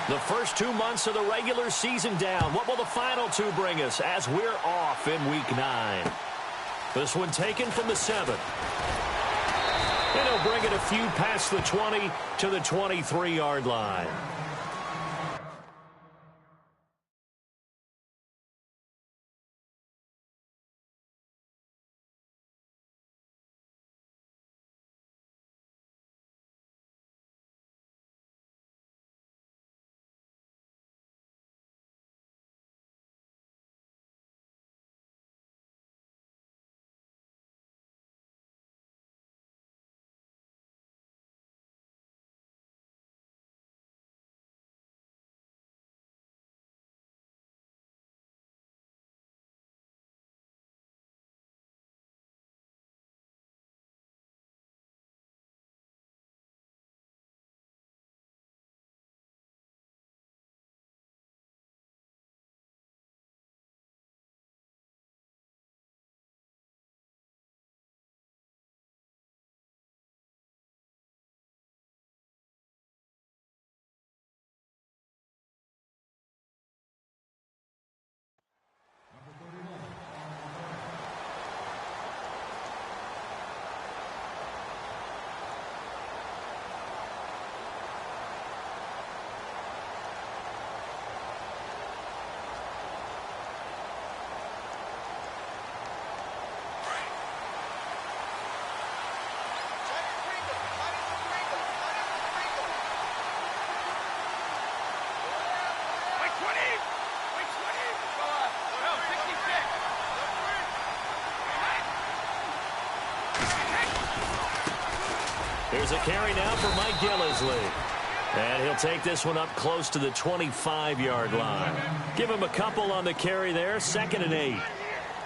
The first 2 months of the regular season down. What will the final two bring us as we're off in Week 9? This one taken from the 7. And he'll bring it a few past the 20 to the 23-yard line. There's a carry now for Mike Gillislee. And he'll take this one up close to the 25-yard line. Give him a couple on the carry there, 2nd and 8.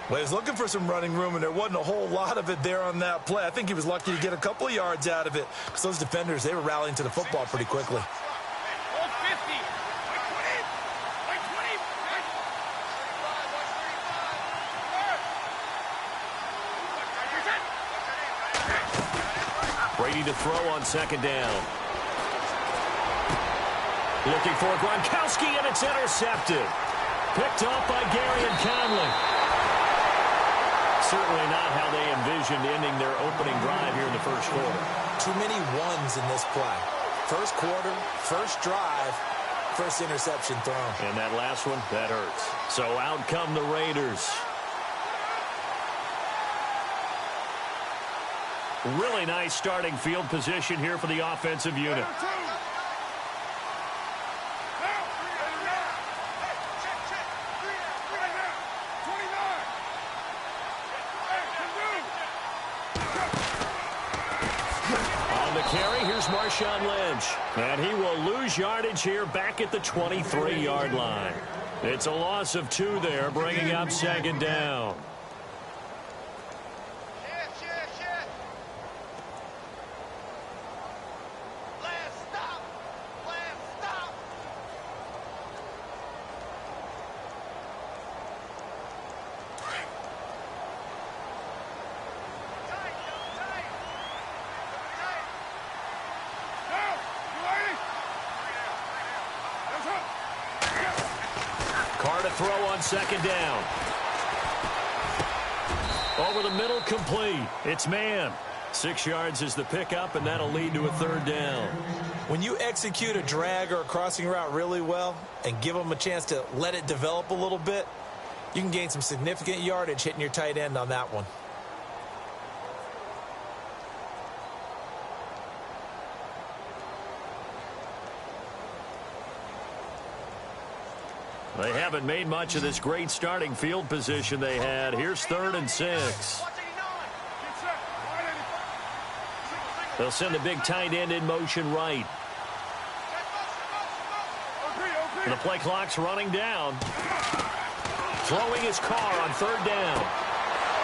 Well, he was looking for some running room, and there wasn't a whole lot of it there on that play. I think he was lucky to get a couple of yards out of it because those defenders, they were rallying to the football pretty quickly. Brady to throw on 2nd down. Looking for Gronkowski, and it's intercepted. Picked off by Gary Conley. Certainly not how they envisioned ending their opening drive here in the first quarter. Too many ones in this play. First quarter, first drive, first interception thrown. And that last one, that hurts. So out come the Raiders. Really nice starting field position here for the offensive unit. On the carry, here's Marshawn Lynch. And he will lose yardage here back at the 23-yard line. It's a loss of 2 there, bringing up 2nd down. Throw on 2nd down. Over the middle, complete. It's man. 6 yards is the pickup, and that'll lead to a 3rd down. When you execute a drag or a crossing route really well and give them a chance to let it develop a little bit, you can gain some significant yardage hitting your tight end on that one. They haven't made much of this great starting field position they had. Here's 3rd and 6. They'll send the big tight end in motion right. The play clock's running down. Throwing his car on 3rd down.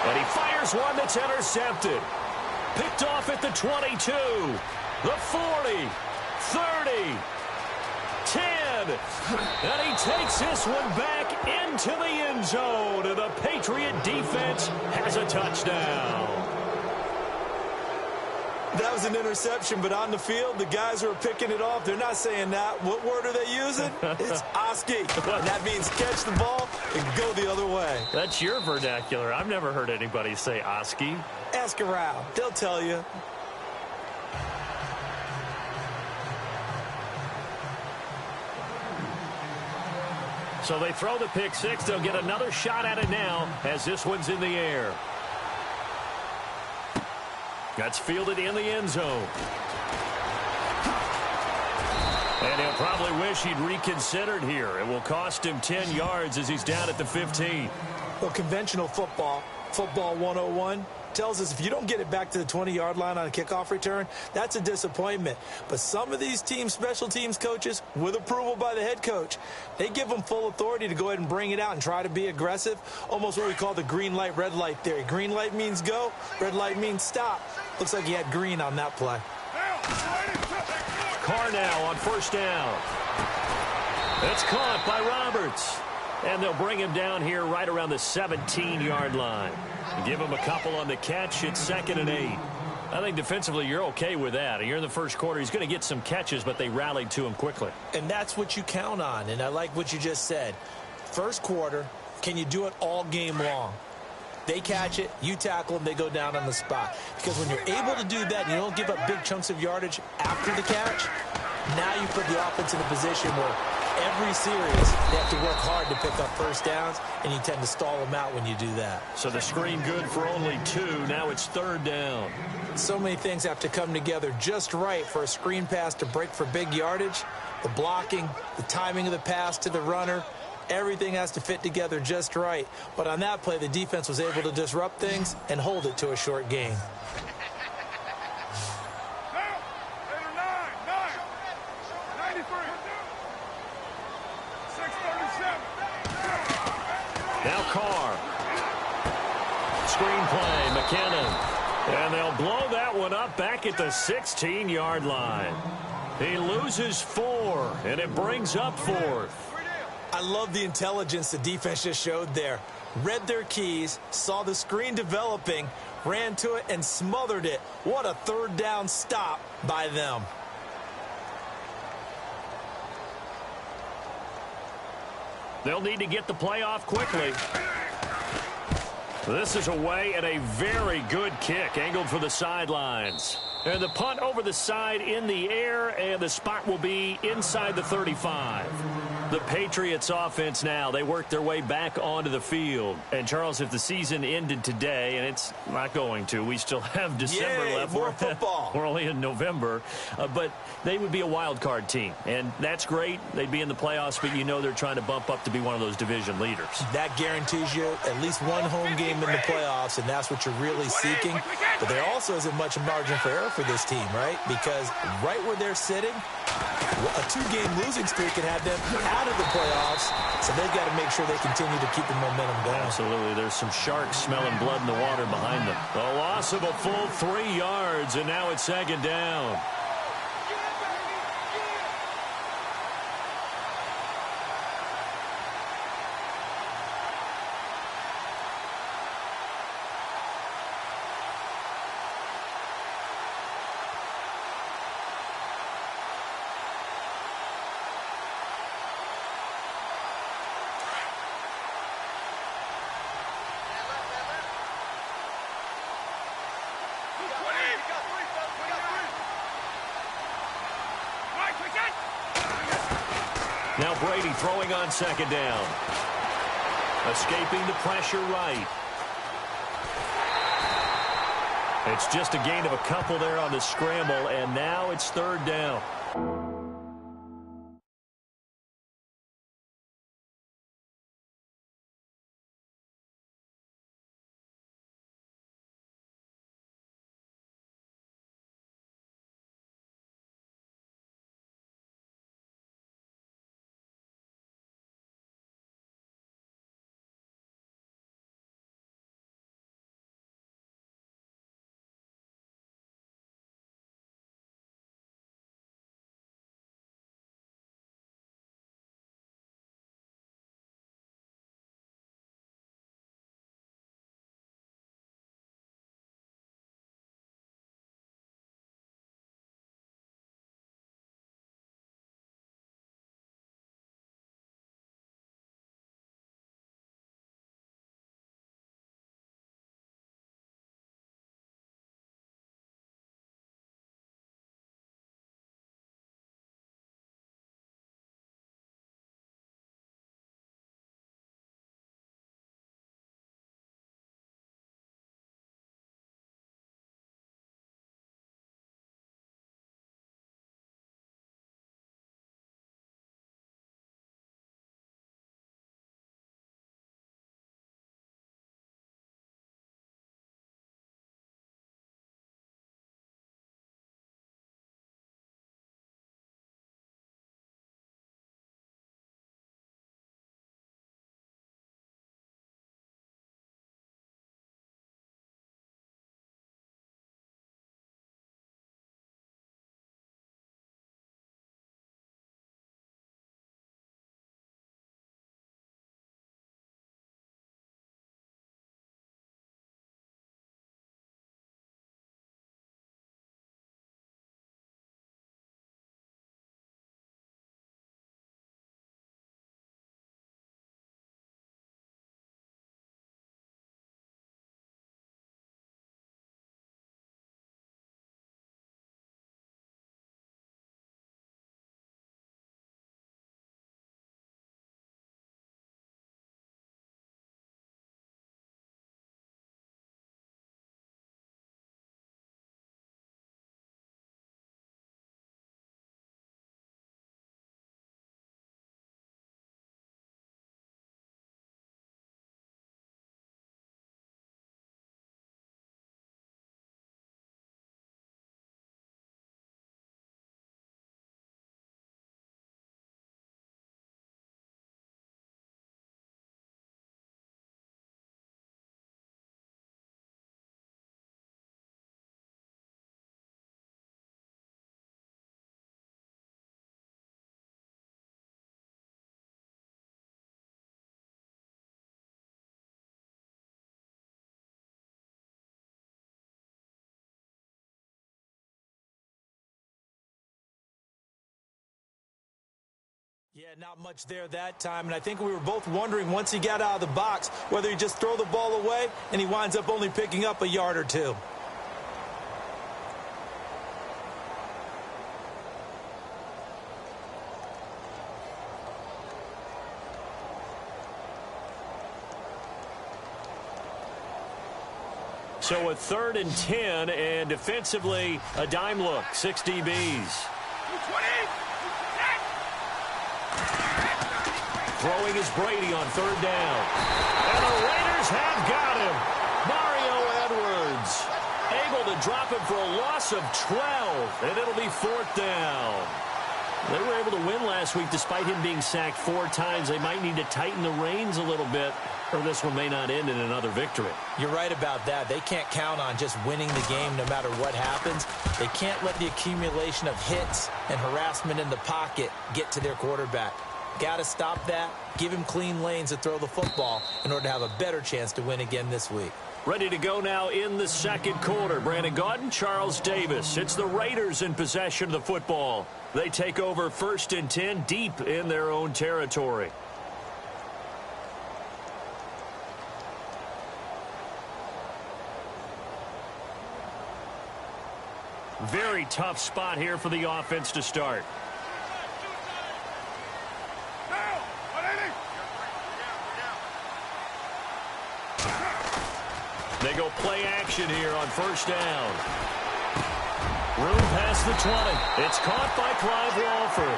And he fires one that's intercepted. Picked off at the 22. The 40. 30. 10, and he takes this one back into the end zone, and the Patriot defense has a touchdown. That was an interception, but on the field, the guys who are picking it off, they're not saying that. What word are they using? It's Oski. And that means catch the ball and go the other way. That's your vernacular. I've never heard anybody say Oski. Ask around. They'll tell you. So they throw the pick six. They'll get another shot at it now as this one's in the air. That's fielded in the end zone. And he'll probably wish he'd reconsidered here. It will cost him 10 yards as he's down at the 15. Well, conventional football 101, tells us if you don't get it back to the 20-yard line on a kickoff return, that's a disappointment. But some of these teams, special teams coaches, with approval by the head coach, they give them full authority to go ahead and bring it out and try to be aggressive, almost what we call the green light, red light theory. Green light means go, red light means stop. Looks like he had green on that play. Carr now on first down. It's caught by Roberts. And they'll bring him down here right around the 17-yard line. Give him a couple on the catch. It's 2nd and 8. I think defensively you're okay with that. You're in the first quarter. He's going to get some catches, but they rallied to him quickly. And that's what you count on. And I like what you just said. First quarter, can you do it all game long? They catch it, you tackle them, they go down on the spot. Because when you're able to do that and you don't give up big chunks of yardage after the catch, now you put the offense in a position where every series they have to work hard to pick up first downs, and you tend to stall them out when you do that. So the screen good for only 2. Now it's 3rd down. So many things have to come together just right for a screen pass to break for big yardage. The blocking, the timing of the pass to the runner, everything has to fit together just right. But on that play, the defense was able to disrupt things and hold it to a short gain. Now Carr. Screen play, McKinnon. And they'll blow that one up back at the 16-yard line. He loses 4, and it brings up 4th. I love the intelligence the defense just showed there. Read their keys, saw the screen developing, ran to it, and smothered it. What a 3rd down stop by them. They'll need to get the play off quickly. This is away and a very good kick angled for the sidelines. And the punt over the side in the air, and the spot will be inside the 35. The Patriots offense now, they work their way back onto the field. And, Charles, if the season ended today, and it's not going to, we still have December left. More football. We're only in November. But they would be a wild card team. And that's great. They'd be in the playoffs, but you know they're trying to bump up to be one of those division leaders. That guarantees you at least one home game in the playoffs, and that's what you're really seeking. But there also isn't much margin for error for this team, right? Because right where they're sitting, a 2-game losing streak can have them out of the playoffs, so they've got to make sure they continue to keep the momentum going. Absolutely. There's some sharks smelling blood in the water behind them. A loss of a full 3 yards, and now it's 2nd down. Now Brady throwing on 2nd down. Escaping the pressure right. It's just a gain of a couple there on the scramble, and now it's 3rd down. Yeah, not much there that time, and I think we were both wondering once he got out of the box whether he just throw the ball away and he winds up only picking up a yard or two. So a 3rd and 10, and defensively a dime look, 6 DBs. Throwing is Brady on 3rd down. And the Raiders have got him. Mario Edwards able to drop him for a loss of 12, and it'll be 4th down. They were able to win last week despite him being sacked 4 times. They might need to tighten the reins a little bit, or this one may not end in another victory. You're right about that. They can't count on just winning the game no matter what happens. They can't let the accumulation of hits and harassment in the pocket get to their quarterback. Got to stop that, give him clean lanes to throw the football in order to have a better chance to win again this week. Ready to go now in the 2nd quarter. Brandon Gaudin, Charles Davis. It's the Raiders in possession of the football. They take over 1st and 10 deep in their own territory. Very tough spot here for the offense to start. They go play action here on 1st down. Room past the 20. It's caught by Clive Walford.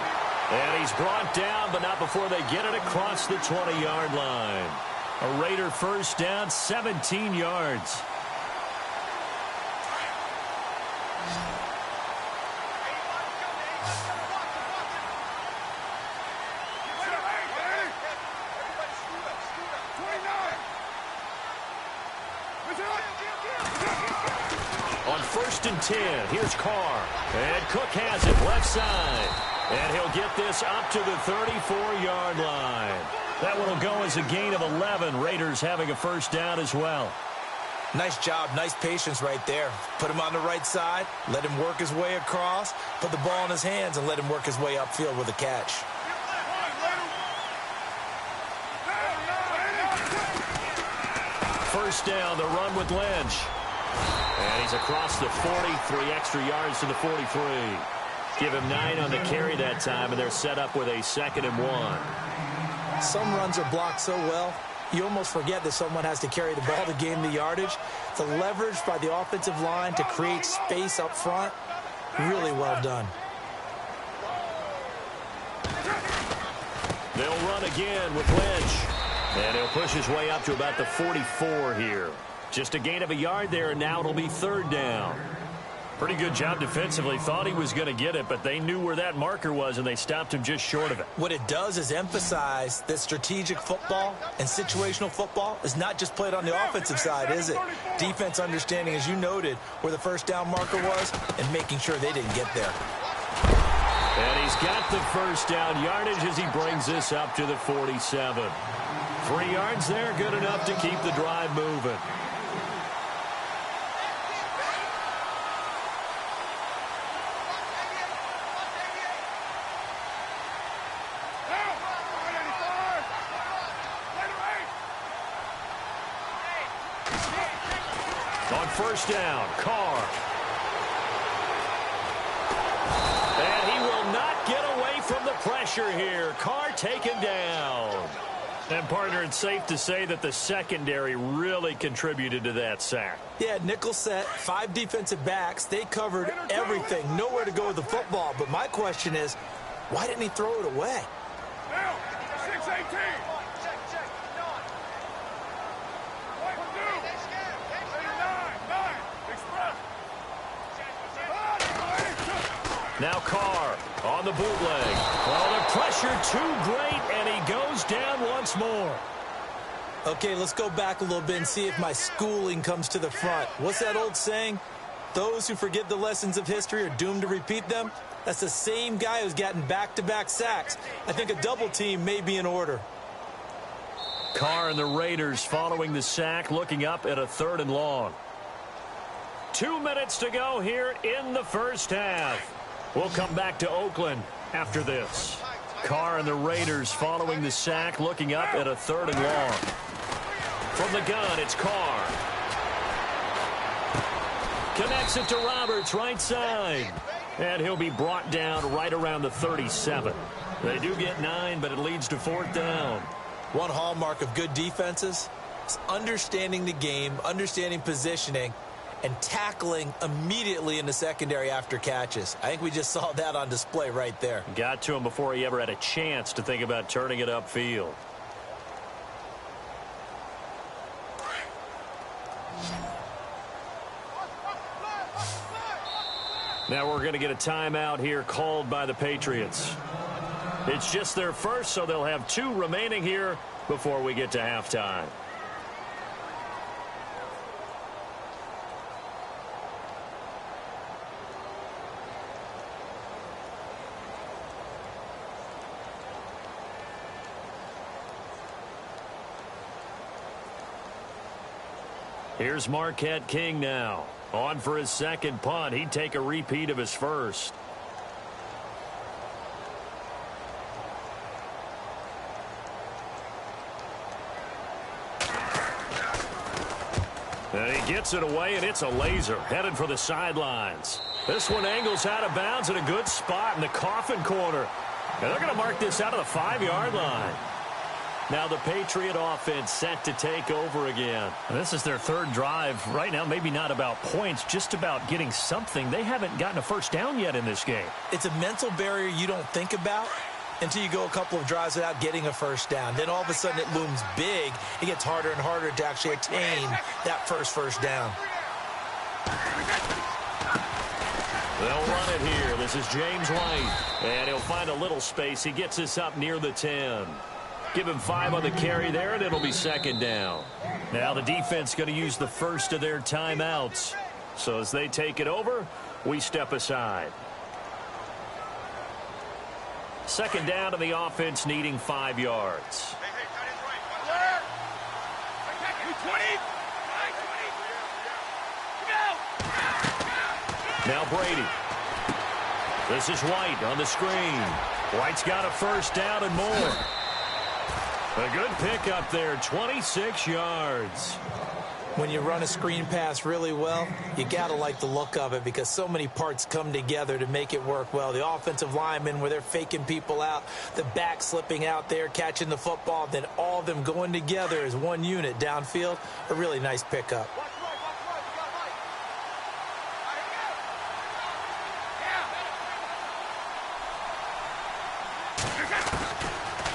And he's brought down, but not before they get it across the 20-yard line. A Raider 1st down, 17 yards. On 1st and 10, here's Carr. And Cook has it left side. And he'll get this up to the 34-yard line. That one will go as a gain of 11. Raiders having a 1st down as well. Nice job, nice patience right there. Put him on the right side, let him work his way across, put the ball in his hands, and let him work his way upfield with a catch. First down, the run with Lynch. And he's across the 40, 3 extra yards to the 43. Give him 9 on the carry that time, and they're set up with a 2nd and 1. Some runs are blocked so well, you almost forget that someone has to carry the ball to gain the yardage. The leverage by the offensive line to create space up front, really well done. They'll run again with Lynch. And he'll push his way up to about the 44 here. Just a gain of a yard there, and now it'll be 3rd down. Pretty good job defensively. Thought he was going to get it, but they knew where that marker was, and they stopped him just short of it. What it does is emphasize that strategic football and situational football is not just played on the offensive side, is it? Defense understanding, as you noted, where the 1st down marker was and making sure they didn't get there. And he's got the 1st down yardage as he brings this up to the 47. 3 yards there, good enough to keep the drive moving. On 1st down, Carr. And he will not get away from the pressure here. Carr taken down. And, partner, it's safe to say that the secondary really contributed to that sack. Yeah, nickel set, 5 defensive backs. They covered everything. Nowhere to go with the football. But my question is, why didn't he throw it away? 6-18. Now Carr on the bootleg. Well, the pressure too great, and he goes down once more. Okay, let's go back a little bit and see if my schooling comes to the front. What's that old saying? Those who forget the lessons of history are doomed to repeat them. That's the same guy who's gotten back-to-back sacks. I think a double team may be in order. Carr and the Raiders following the sack, looking up at a 3rd and long. 2 minutes to go here in the 1st half. We'll come back to Oakland after this. Carr and the Raiders following the sack, looking up at a 3rd and long. From the gun, it's Carr. Connects it to Roberts, right side. And he'll be brought down right around the 37. They do get 9, but it leads to 4th down. One hallmark of good defenses is understanding the game, understanding positioning, and tackling immediately in the secondary after catches. I think we just saw that on display right there. Got to him before he ever had a chance to think about turning it upfield. Now we're going to get a timeout here called by the Patriots. It's just their first, so they'll have 2 remaining here before we get to halftime. Here's Marquette King now. On for his second punt. He'd take a repeat of his first. And he gets it away, and it's a laser headed for the sidelines. This one angles out of bounds at a good spot in the coffin corner. And they're going to mark this out of the 5-yard line. Now the Patriot offense set to take over again. This is their 3rd drive. Right now, maybe not about points, just about getting something. They haven't gotten a first down yet in this game. It's a mental barrier you don't think about until you go a couple of drives without getting a first down. Then all of a sudden it looms big. It gets harder and harder to actually attain that first down. They'll run it here. This is James White. And he'll find a little space. He gets this up near the 10. Give him 5 on the carry there, and it'll be 2nd down. Now the defense going to use the first of their timeouts. So as they take it over, we step aside. 2nd down to the offense, needing 5 yards. Now Brady. This is White on the screen. White's got a first down and more. A good pick up there, 26 yards. When you run a screen pass really well, you got to like the look of it because so many parts come together to make it work well. The offensive linemen, where they're faking people out, the back slipping out there, catching the football, then all of them going together as one unit downfield. A really nice pickup.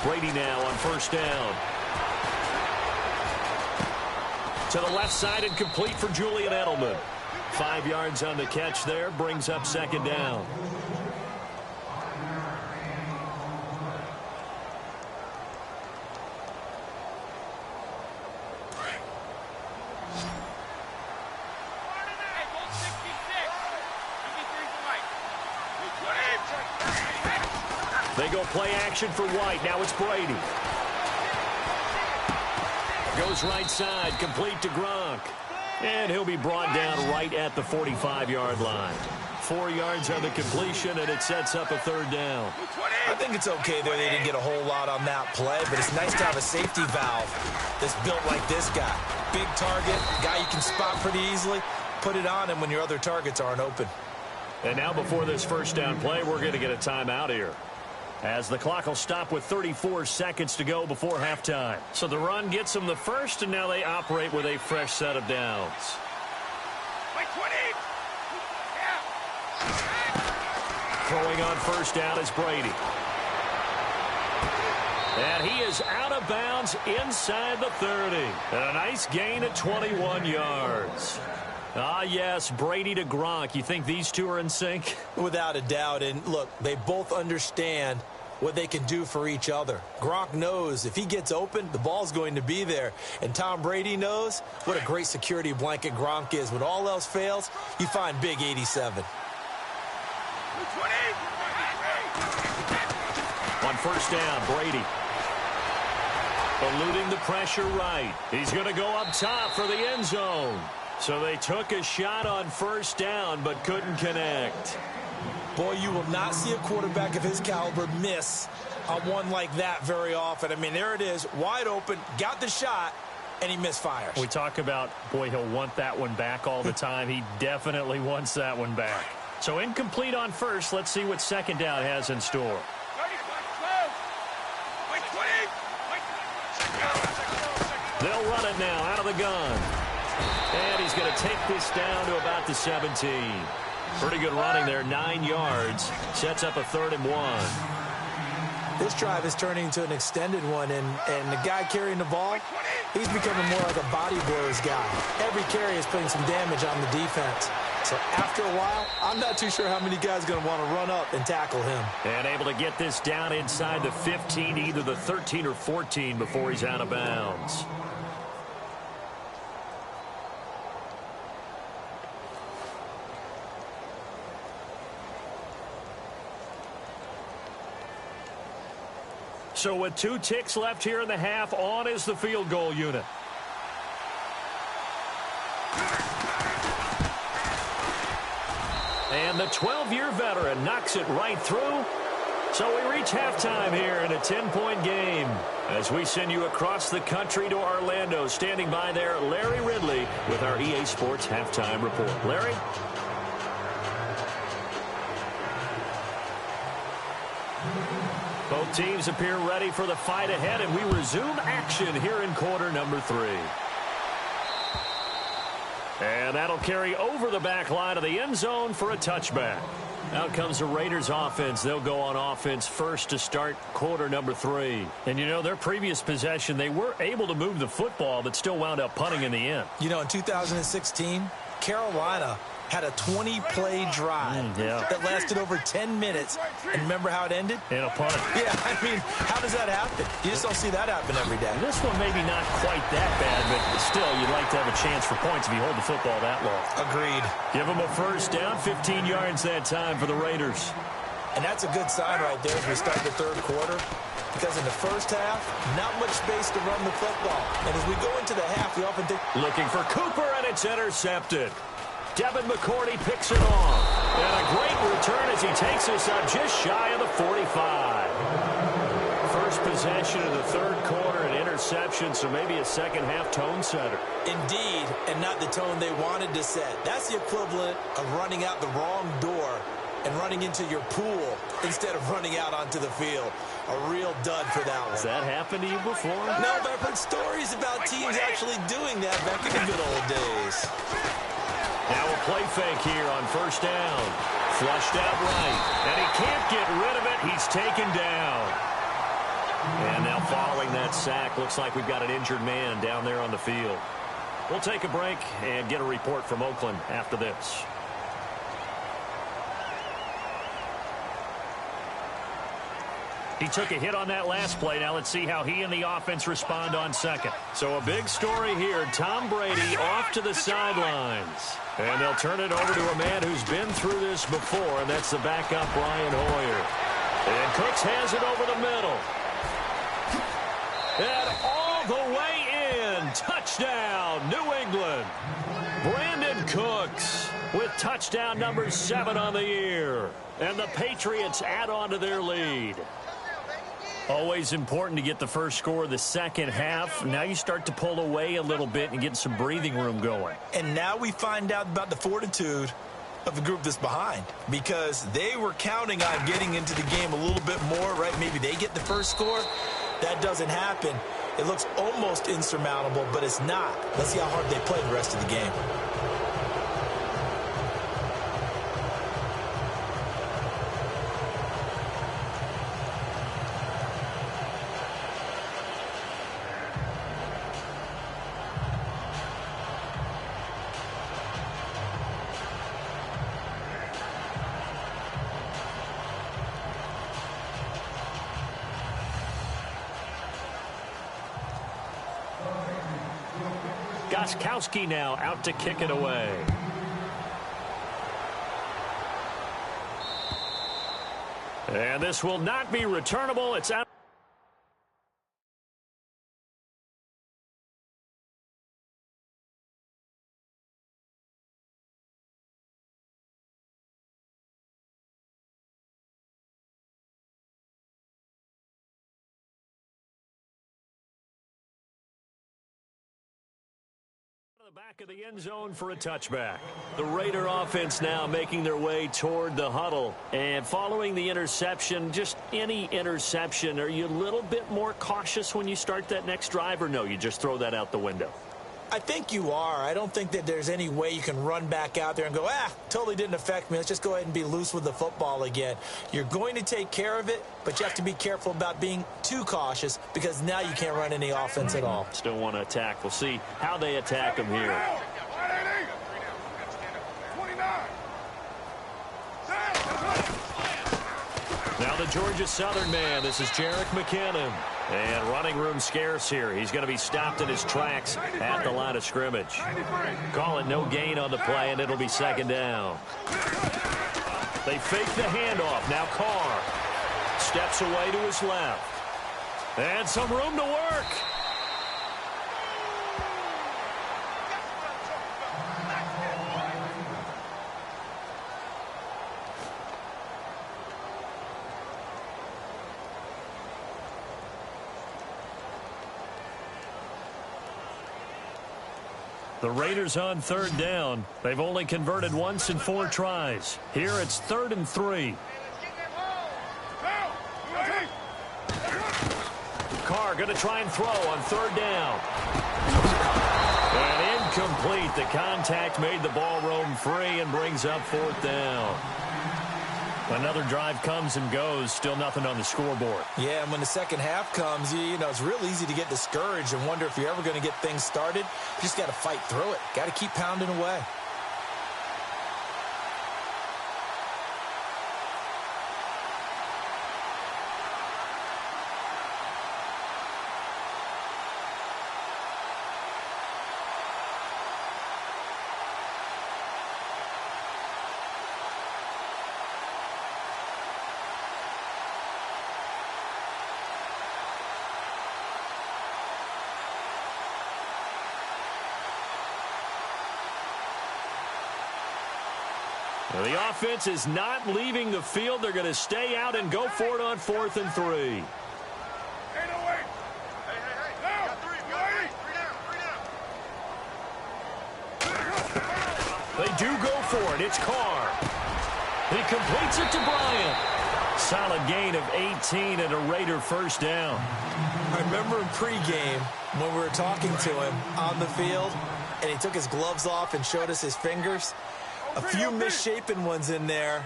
Brady now on first down. To the left side and complete for Julian Edelman. 5 yards on the catch there, brings up 2nd down. They go play action for White. Now it's Brady. Goes right side, complete to Gronk. And he'll be brought down right at the 45-yard line. 4 yards on the completion, and it sets up a 3rd down. I think it's okay there. They didn't get a whole lot on that play, but it's nice to have a safety valve that's built like this guy. Big target, guy you can spot pretty easily. Put it on him when your other targets aren't open. And now before this first down play, we're going to get a timeout here, as the clock will stop with 34 seconds to go before halftime. So the run gets them the first, and now they operate with a fresh set of downs. Throwing on first down is Brady. And he is out of bounds inside the 30. And a nice gain at 21 yards. Ah, yes, Brady to Gronk. You think these two are in sync? Without a doubt. And look, they both understand what they can do for each other. Gronk knows if he gets open, the ball's going to be there. And Tom Brady knows what a great security blanket Gronk is. When all else fails, you find big 87. On first down, Brady. Eluding the pressure right. He's going to go up top for the end zone. So they took a shot on first down, but couldn't connect. Boy, you will not see a quarterback of his caliber miss on one like that very often. I mean, there it is, wide open, got the shot, and he misfires. We talk about, boy, he'll want that one back all the time. He definitely wants that one back. So incomplete on first. Let's see what second down has in store. They'll run it now out of the gun. And he's going to take this down to about the 17. Pretty good running there, 9 yards. Sets up a 3rd and 1. This drive is turning into an extended one, and the guy carrying the ball, he's becoming more like a body blows guy. Every carry is putting some damage on the defense. So after a while, I'm not too sure how many guys are going to want to run up and tackle him. And able to get this down inside the 15, either the 13 or 14 before he's out of bounds. So with 2 ticks left here in the half, on is the field goal unit. And the 12-year veteran knocks it right through. So we reach halftime here in a 10-point game as we send you across the country to Orlando. Standing by there, Larry Ridley with our EA Sports Halftime Report. Larry? Both teams appear ready for the fight ahead, and we resume action here in quarter number 3. And that'll carry over the back line of the end zone for a touchback. Out comes the Raiders offense. They'll go on offense first to start quarter number 3. And, you know, their previous possession, they were able to move the football, but still wound up punting in the end. You know, in 2016, Carolina had a 20-play drive that lasted over 10 minutes. And remember how it ended? In a punt. Yeah, I mean, how does that happen? You just don't see that happen every day. This one maybe not quite that bad, but still, you'd like to have a chance for points if you hold the football that long. Agreed. Give them a first down, 15 yards that time for the Raiders. And that's a good sign right there as we start the third quarter. Because in the first half, not much space to run the football. And as we go into the half, we often think... Looking for Cooper, and it's intercepted. Devin McCourty picks it off. And a great return as he takes us up just shy of the 45. First possession of the third quarter, an interception, so maybe a second half tone setter. Indeed, and not the tone they wanted to set. That's the equivalent of running out the wrong door and running into your pool instead of running out onto the field. A real dud for that one. Has that happened to you before? No, but I've heard stories about teams actually doing that back in the good old days. Now a play fake here on first down. Flushed out right. And he can't get rid of it. He's taken down. And now following that sack, looks like we've got an injured man down there on the field. We'll take a break and get a report from Oakland after this. He took a hit on that last play. Now let's see how he and the offense respond on second. So a big story here. Tom Brady off to the sidelines. And they'll turn it over to a man who's been through this before, and that's the backup Brian Hoyer. And Cooks has it over the middle. And all the way in. Touchdown, New England. Brandon Cooks with touchdown number 7 on the year. And the Patriots add on to their lead. Always important to get the first score of the second half. Now you start to pull away a little bit and get some breathing room going. And now we find out about the fortitude of the group that's behind, because they were counting on getting into the game a little bit more, right? Maybe they get the first score. That doesn't happen. It looks almost insurmountable, but it's not. Let's see how hard they play the rest of the game. Gostkowski now out to kick it away. And this will not be returnable. It's out. back of the end zone for a touchback. The Raider offense now making their way toward the huddle. And following the interception, just any interception, are you a little bit more cautious when you start that next drive, or no, you just throw that out the window? I think you are. I don't think that there's any way you can run back out there and go, totally didn't affect me. Let's just go ahead and be loose with the football again. You're going to take care of it, but you have to be careful about being too cautious because now you can't run any offense at all. Still want to attack. We'll see how they attack him here. 29. Now the Georgia Southern man. This is Jerick McKinnon. And running room scarce here. He's going to be stopped in his tracks at the line of scrimmage. Call it no gain on the play, and it'll be second down. They fake the handoff. Now Carr steps away to his left. And some room to work. The Raiders on third down. They've only converted once in 4 tries. Here it's 3rd and 3. Carr going to try and throw on 3rd down. And incomplete. The contact made the ball roam free and brings up 4th down. Another drive comes and goes. Still nothing on the scoreboard. Yeah, and when the second half comes, you know, it's real easy to get discouraged and wonder if you're ever going to get things started. You just got to fight through it. Got to keep pounding away. Well, the offense is not leaving the field. They're going to stay out and go for it on 4th and 3. 808. Now, 3 They do go for it. It's Carr. He completes it to Bryant. Solid gain of 18 and a Raider first down. I remember in pregame when we were talking to him on the field, and he took his gloves off and showed us his fingers. A few misshapen ones in there,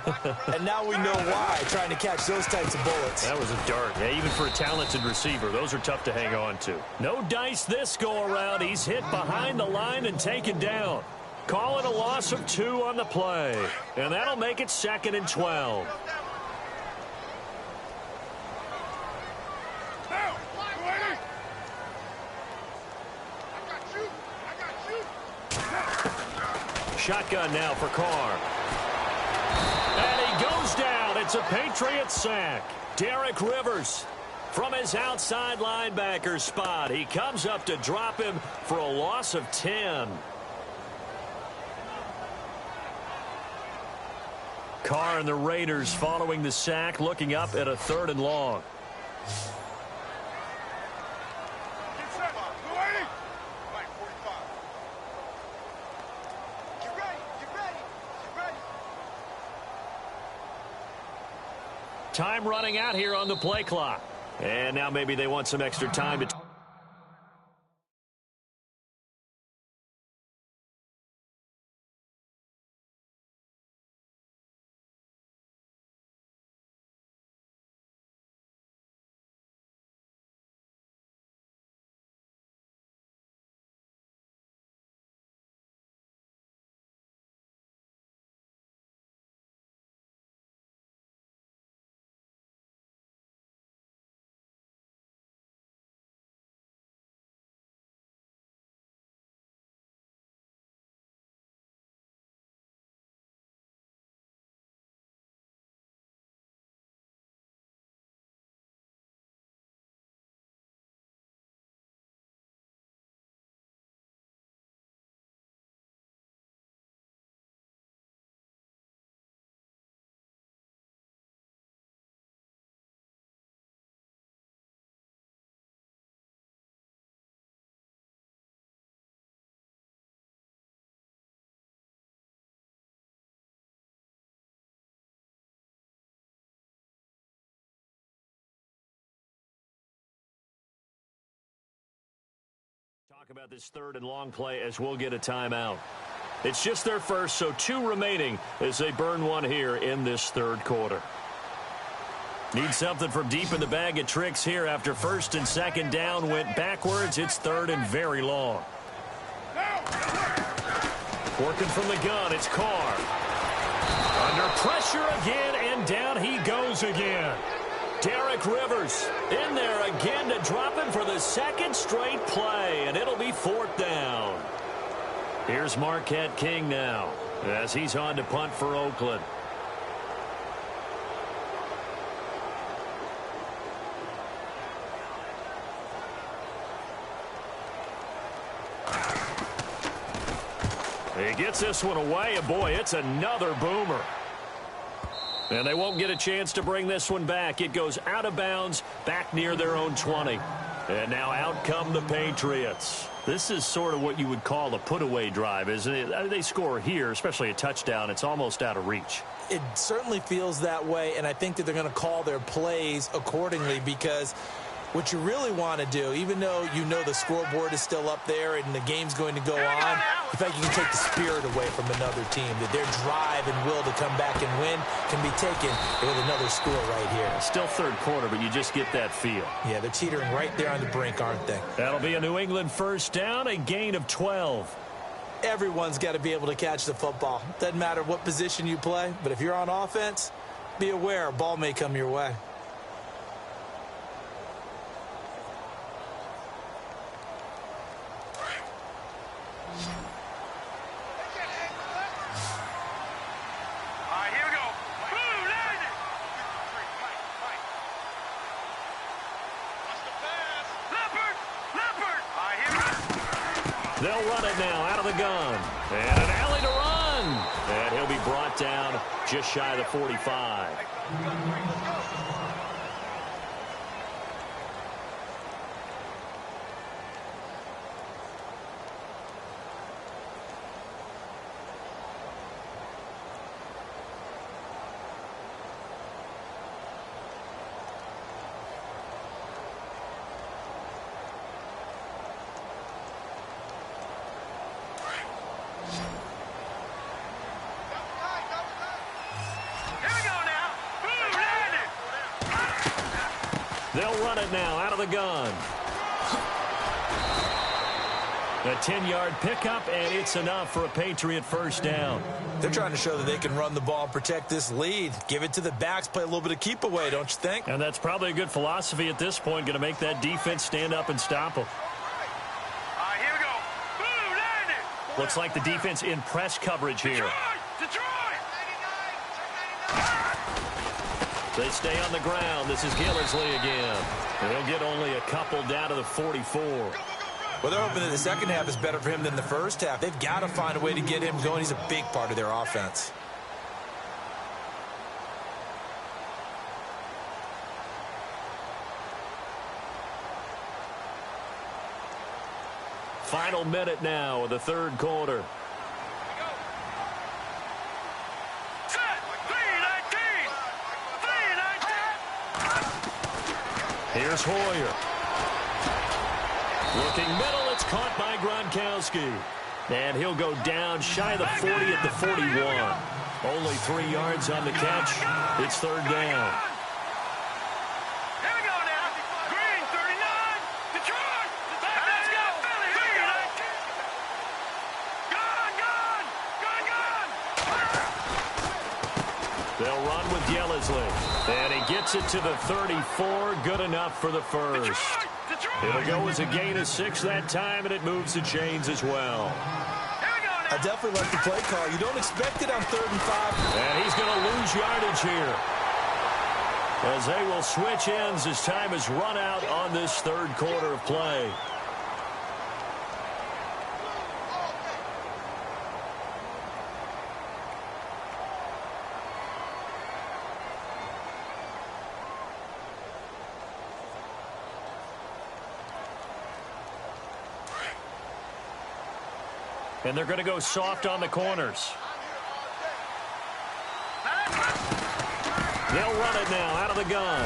and now we know why, trying to catch those types of bullets. That was a dart. Yeah, even for a talented receiver, those are tough to hang on to. No dice this go-around. He's hit behind the line and taken down. Call it a loss of 2 on the play, and that'll make it 2nd and 12. Now, 280. I got you. Shotgun now for Carr. And he goes down. It's a Patriot sack. Derek Rivers from his outside linebacker spot. He comes up to drop him for a loss of 10. Carr and the Raiders following the sack, looking up at a 3rd and long. Get set. 280. Right, 45. Get ready. Time running out here on the play clock. And now maybe they want some extra time to Talk about this third and long play as we'll get a timeout. It's just their first, so 2 remaining as they burn one here in this third quarter. Need something from deep in the bag of tricks here after first and second down went backwards. It's third and very long. Working from the gun, it's Carr. Under pressure again, and down he goes again. Derek Rivers in there again to drop him for the second straight play, and it'll be 4th down. Here's Marquette King now as he's on to punt for Oakland. He gets this one away, and boy, it's another boomer. And they won't get a chance to bring this one back. It goes out of bounds, back near their own 20. And now out come the Patriots. This is sort of what you would call a put-away drive, isn't it? They score here, especially a touchdown. It's almost out of reach. It certainly feels that way, and I think that they're going to call their plays accordingly, because what you really want to do, even though you know the scoreboard is still up there and the game's going to go on, in fact, you can take the spirit away from another team, that their drive and will to come back and win can be taken with another score right here. Still third quarter, but you just get that feel. Yeah, they're teetering right there on the brink, aren't they? That'll be a New England first down, a gain of 12. Everyone's got to be able to catch the football. Doesn't matter what position you play, but if you're on offense, be aware a ball may come your way. They'll run it now out of the gun. And an alley to run. And he'll be brought down just shy of the 45. They'll run it now out of the gun. A 10-yard pickup, and it's enough for a Patriot first down. They're trying to show that they can run the ball and protect this lead. Give it to the backs, play a little bit of keep away, don't you think? And that's probably a good philosophy at this point, going to make that defense stand up and stop them. Here we go. Boom, landed. Looks like the defense in press coverage here. Detroit! They stay on the ground. This is Gillislee again. They'll get only a couple down to the 44. Well, they're hoping that the second half is better for him than the first half. They've got to find a way to get him going. He's a big part of their offense. Final minute now of the third quarter. Here's Hoyer. Looking middle, it's caught by Gronkowski. And he'll go down shy of the 40 at the 41. Only 3 yards on the catch. It's third down. Here we go now. Green, 39. Detroit. Let's go. Gone. They'll run with Gillislee. And he gets it to the 34. Good enough for the first. It'll go as a gain of 6 that time, and it moves the chains as well. I definitely like the play call. You don't expect it on 3rd and 5. And he's going to lose yardage here, as they will switch ends as time has run out on this third quarter of play. And they're going to go soft on the corners. They'll run it now out of the gun.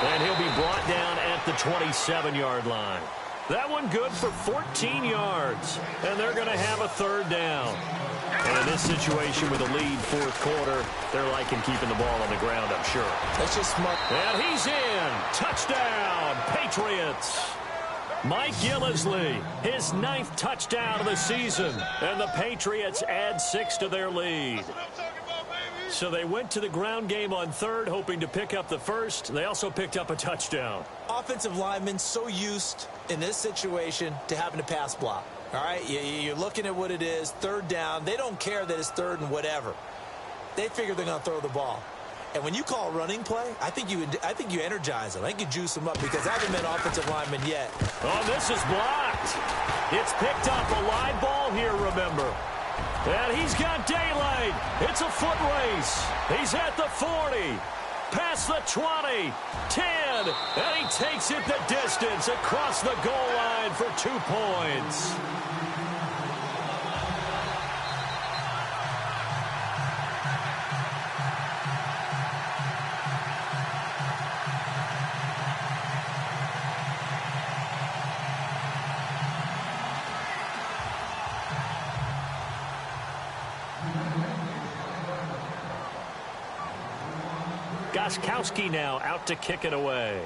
And he'll be brought down at the 27-yard line. That one good for 14 yards. And they're going to have a third down. And in this situation with a lead fourth quarter, they're liking keeping the ball on the ground, I'm sure. That's just smart. And he's in. Touchdown, Patriots. Mike Gillislee, his 9th touchdown of the season. And the Patriots add 6 to their lead. So they went to the ground game on third, hoping to pick up the first. They also picked up a touchdown. Offensive linemen so used in this situation to having to pass block. All right, you're looking at what it is, third down. They don't care that it's third and whatever. They figure they're going to throw the ball. And when you call a running play, I think you energize them. I think you juice them up because I haven't been offensive lineman yet. Oh, this is blocked. It's picked up. A live ball here, remember. And he's got daylight. It's a foot race. He's at the 40. Past the 20. 10. And he takes it the distance across the goal line for 2 points. Gostkowski now out to kick it away.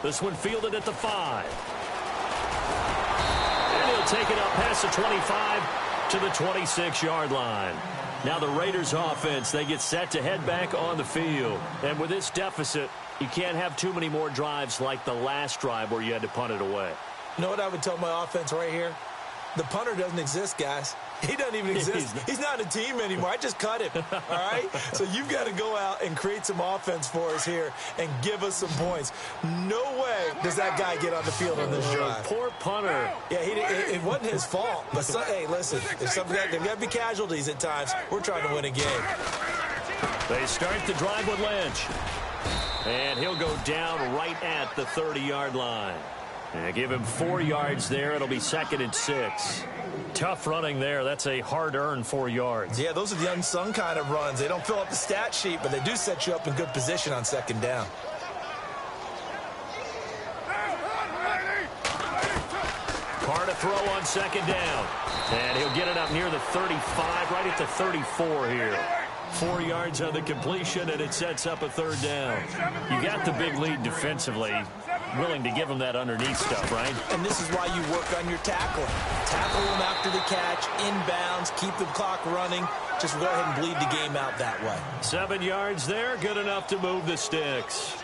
This one fielded at the 5. And he'll take it up past the 25 to the 26-yard line. Now the Raiders offense, they get set to head back on the field. And with this deficit, you can't have too many more drives like the last drive where you had to punt it away. You know what I would tell my offense right here? The punter doesn't exist, guys. He doesn't even exist. He's not a team anymore. I just cut him, all right? So you've got to go out and create some offense for us here and give us some points. No way does that guy get on the field on this drive. Poor punter. Yeah, it wasn't his fault. But, hey, listen, there's got to be casualties at times. We're trying to win a game. They start the drive with Lynch. And he'll go down right at the 30-yard line. And give him 4 yards there. It'll be 2nd and 6. Tough running there. That's a hard-earned 4 yards. Yeah, those are the unsung kind of runs. They don't fill up the stat sheet, but they do set you up in good position on 2nd down. Carr to throw on 2nd down. And he'll get it up near the 35, right at the 34 here. 4 yards on the completion, and it sets up a 3rd down. You got the big lead defensively. Willing to give them that underneath stuff, right? And this is why you work on your tackling. Tackle them after the catch, inbounds, keep the clock running. Just go ahead and bleed the game out that way. 7 yards there, good enough to move the sticks.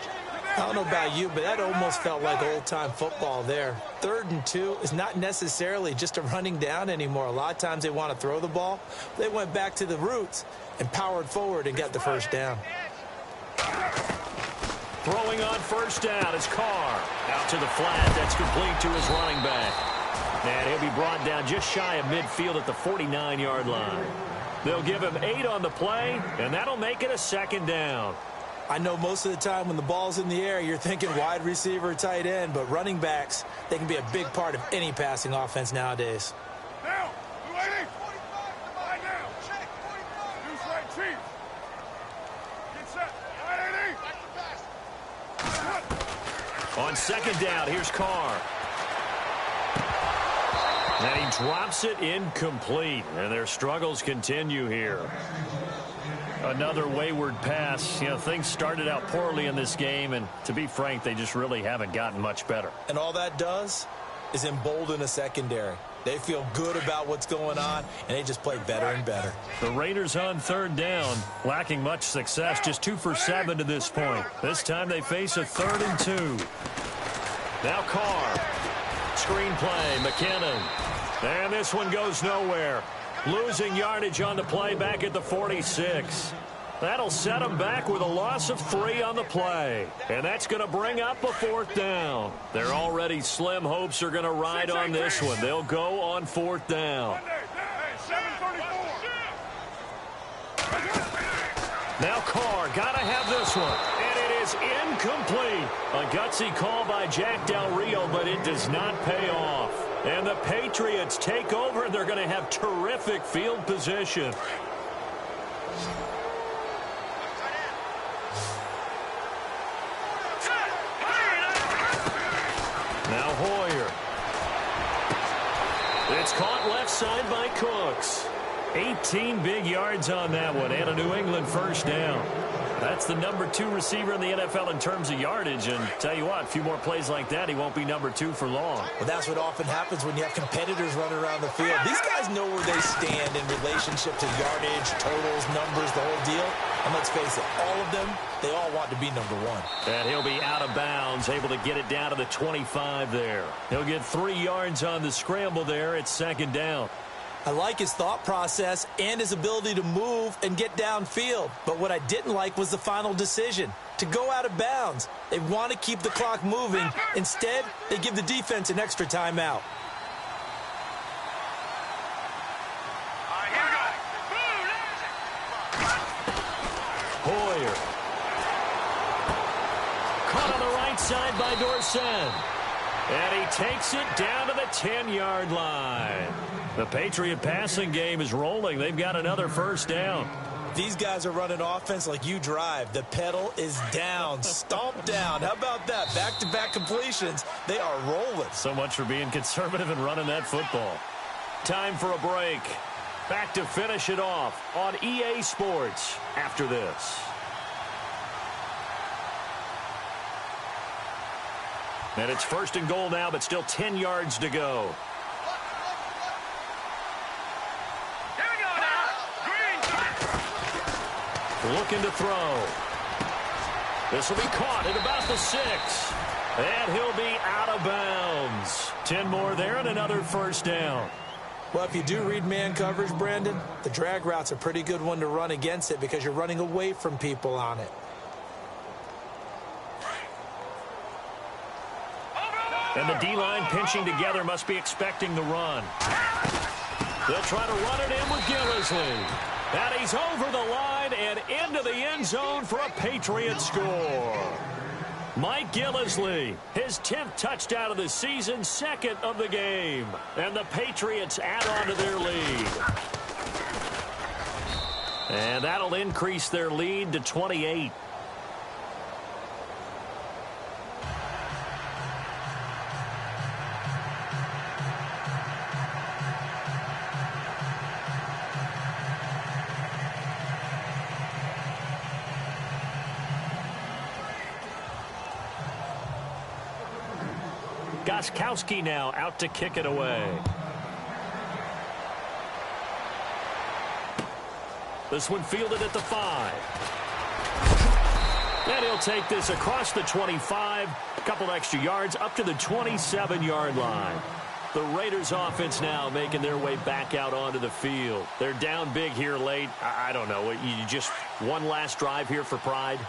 I don't know about you, but that almost felt like old-time football there. 3rd and 2 is not necessarily just a running down anymore. A lot of times they want to throw the ball. They went back to the roots and powered forward and got the 1st down. Throwing on 1st down is Carr. Out to the flat. That's complete to his running back. And he'll be brought down just shy of midfield at the 49-yard line. They'll give him 8 on the play, and that'll make it a 2nd down. I know most of the time when the ball's in the air, you're thinking wide receiver, tight end, but running backs, they can be a big part of any passing offense nowadays. Now, lady. Lie down. Check. Deuce right, chief. Get set. On 2nd down, here's Carr. And he drops it incomplete, and their struggles continue here. Another wayward pass. You know, things started out poorly in this game, and to be frank, they just really haven't gotten much better. And all that does is embolden a secondary. They feel good about what's going on, and they just play better and better. The Raiders on 3rd down, lacking much success, just 2 for 7 to this point. This time they face a 3rd and 2. Now Carr. Screen play, McKinnon. And this one goes nowhere. Losing yardage on the play back at the 46. That'll set them back with a loss of 3 on the play. And that's going to bring up a 4th down. Their already slim hopes are going to ride on this one. They'll go on 4th down. Now Carr, got to have this one. And it is incomplete. A gutsy call by Jack Del Rio, but it does not pay off. And the Patriots take over, and they're going to have terrific field position. Now Hoyer. It's caught left side by Cooks. 18 big yards on that one and a New England first down. That's the number 2 receiver in the NFL in terms of yardage. And tell you what, a few more plays like that, he won't be number 2 for long. Well, that's what often happens when you have competitors running around the field. These guys know where they stand in relationship to yardage, totals, numbers, the whole deal. And let's face it, all of them, they all want to be number 1. And he'll be out of bounds, able to get it down to the 25 there. He'll get 3 yards on the scramble there. It's second down. I like his thought process and his ability to move and get downfield. But what I didn't like was the final decision, to go out of bounds. They want to keep the clock moving. Instead, they give the defense an extra timeout. Hoyer. Caught on the right side by Dorsett. And he takes it down to the 10-yard line. The Patriot passing game is rolling. They've got another first down. These guys are running offense like you drive. The pedal is down, stomp down. How about that? Back-to-back completions. They are rolling. So much for being conservative and running that football. Time for a break. Back to finish it off on EA Sports after this. And it's first and goal now, but still 10 yards to go. Looking to throw. This will be caught at about the 6. And he'll be out of bounds. 10 more there and another first down. Well, if you do read man coverage, Brandon, the drag route's a pretty good one to run against it because you're running away from people on it. And the D-line pinching together must be expecting the run. They'll try to run it in with Gillislee. And he's over the line and into the end zone for a Patriot score. Mike Gillislee, his 10th touchdown of the season, 2nd of the game. And the Patriots add on to their lead. And that'll increase their lead to 28. Gostkowski now out to kick it away. This one fielded at the 5. And he'll take this across the 25. A couple extra yards up to the 27-yard line. The Raiders offense now making their way back out onto the field. They're down big here late. I don't know. You just one last drive here for pride?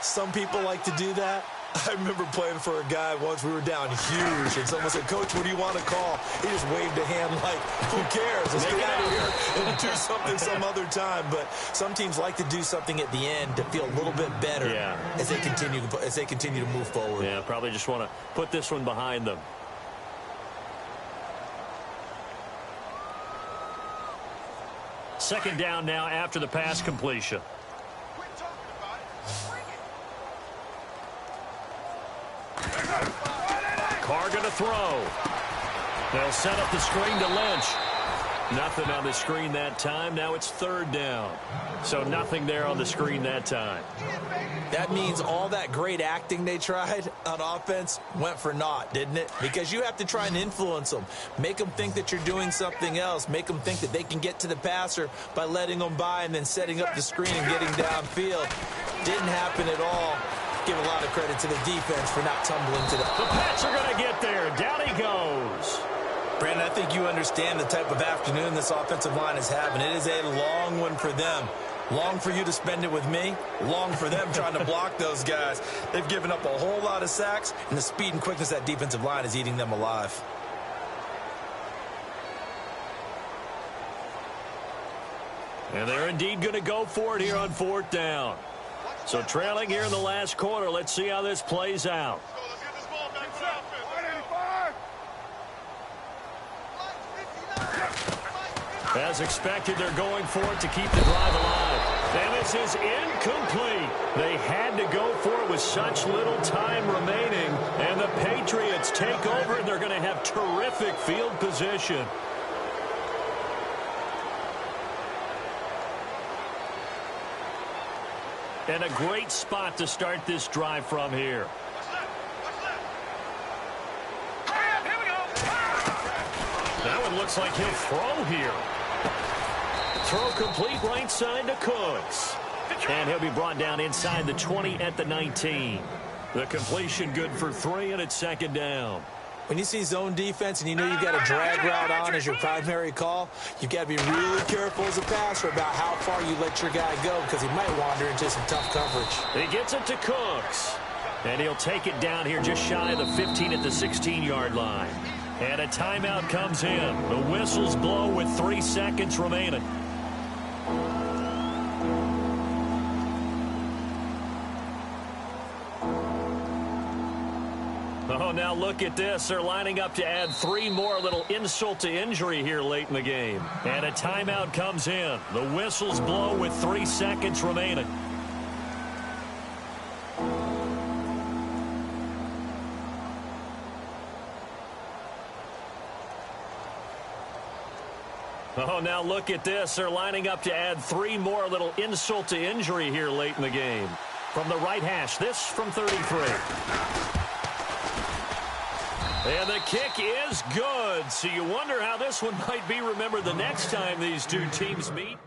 Some people like to do that. I remember playing for a guy once. We were down huge, and someone said, "Coach, what do you want to call?" He just waved a hand like, "Who cares? Let's get out of here and do something some other time." But some teams like to do something at the end to feel a little bit better as they continue to move forward. Yeah, probably just want to put this one behind them. Second down now after the pass completion. Carr going to throw. They'll set up the screen to Lynch. Nothing on the screen that time. Now it's third down. So nothing there on the screen that time. That means all that great acting they tried on offense went for naught, didn't it? Because you have to try and influence them. Make them think that you're doing something else. Make them think that they can get to the passer by letting them by and then setting up the screen and getting downfield. Didn't happen at all. Give a lot of credit to the defense for not tumbling to the Pats are going to get there. Down he goes. Brandon, I think you understand the type of afternoon this offensive line is having. It is a long one for them. Long for you to spend it with me. Long for them trying to block those guys. They've given up a whole lot of sacks, and the speed and quickness of that defensive line is eating them alive. And they're indeed going to go for it here on fourth down. So trailing here in the last quarter. Let's see how this plays out. Let's get this ball back to offense. 185. As expected, they're going for it to keep the drive alive. And this is incomplete. They had to go for it with such little time remaining. And the Patriots take over, and they're going to have terrific field position. And a great spot to start this drive from here. That one looks like he'll throw here. Throw complete right side to Cooks. And he'll be brought down inside the 20 at the 19. The completion good for 3, and it's second down. When you see zone defense and you know you've got a drag route on as your primary call, you've got to be really careful as a passer about how far you let your guy go because he might wander into some tough coverage. He gets it to Cooks. And he'll take it down here just shy of the 15 at the 16-yard line. And a timeout comes in. The whistles blow with 3 seconds remaining. Oh, now look at this. They're lining up to add 3 more. Little insult to injury here late in the game. And a timeout comes in. The whistles blow with 3 seconds remaining. Oh, now look at this. They're lining up to add 3 more. Little insult to injury here late in the game. From the right hash, this from 33. And the kick is good. So you wonder how this one might be remembered the next time these two teams meet.